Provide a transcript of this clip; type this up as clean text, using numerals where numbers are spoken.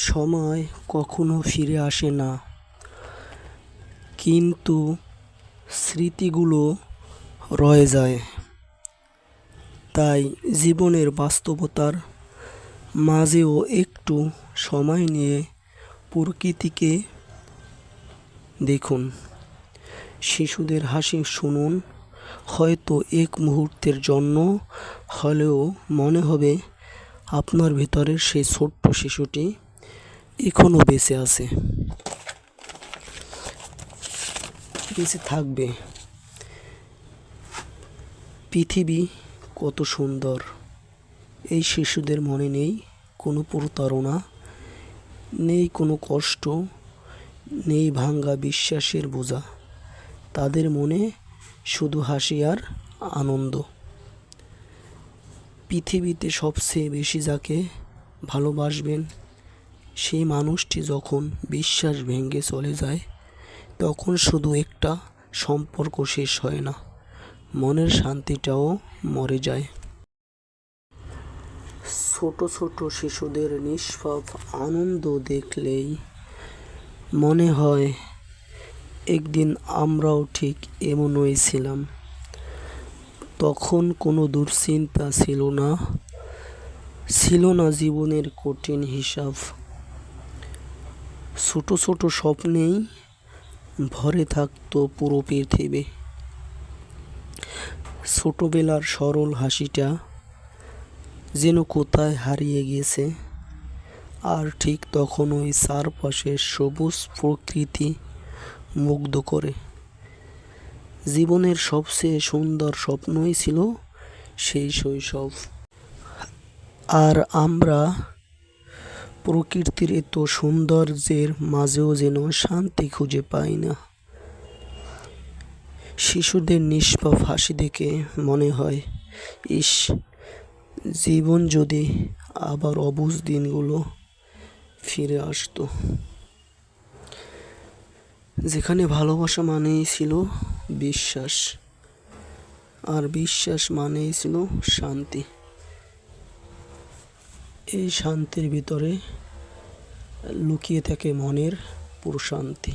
সময় কখনো ফিরে আসে না, কিন্তু স্মৃতিগুলো রয়ে যায়। তাই জীবনের বাস্তবতার মাঝেও একটু সময় নিয়ে প্রকৃতিকে দেখুন, শিশুদের হাসি শুনুন। হয়তো এক মুহূর্তের জন্য হলেও মনে হবে আপনার ভেতরের সেই ছোট্ট শিশুটি এখনো বেঁচে আছে, বেঁচে থাকবে। পৃথিবী কত সুন্দর, এই শিশুদের মনে নেই কোনো প্রতারণা, নেই কোনো কষ্ট, নেই ভাঙ্গা বিশ্বাসের বোঝা। তাদের মনে শুধু হাসি আর আনন্দ। পৃথিবীতে সবচেয়ে বেশি যাকে ভালোবাসবেন, সেই মানুষটি যখন বিশ্বাস ভেঙে চলে যায়, তখন শুধু একটা সম্পর্ক শেষ হয় না, মনের শান্তিটাও মরে যায়। ছোট ছোট শিশুদের নিষ্পাপ আনন্দ দেখলেই মনে হয় একদিন আমরাও ঠিক এমনই ছিলাম। তখন কোনো দুশ্চিন্তা ছিল না জীবনের কঠিন হিসাব। ছোট ছোট স্বপ্নেই ভরে থাকতো পুরো পৃথিবী। ছোটবেলার সরল হাসিটা যেন কোথায় হারিয়ে গেছে, আর ঠিক তখনই চারপাশের সবুজ প্রকৃতি মুগ্ধ করে। জীবনের সবচেয়ে সুন্দর স্বপ্নই ছিল সেই শৈশব। আর আমরা প্রকৃতির এত সৌন্দর্যের মাঝেও যেন শান্তি খুঁজে পাই না। শিশুদের নিষ্পাপ হাসি দেখে মনে হয়, ইস, জীবন যদি আবার অবুঝ দিনগুলো ফিরে আসতো, যেখানে ভালোবাসা মানেই ছিল বিশ্বাস, আর বিশ্বাস মানেই ছিল শান্তি। এই শান্তির ভিতরে লুকিয়ে থাকে মনের প্রশান্তি।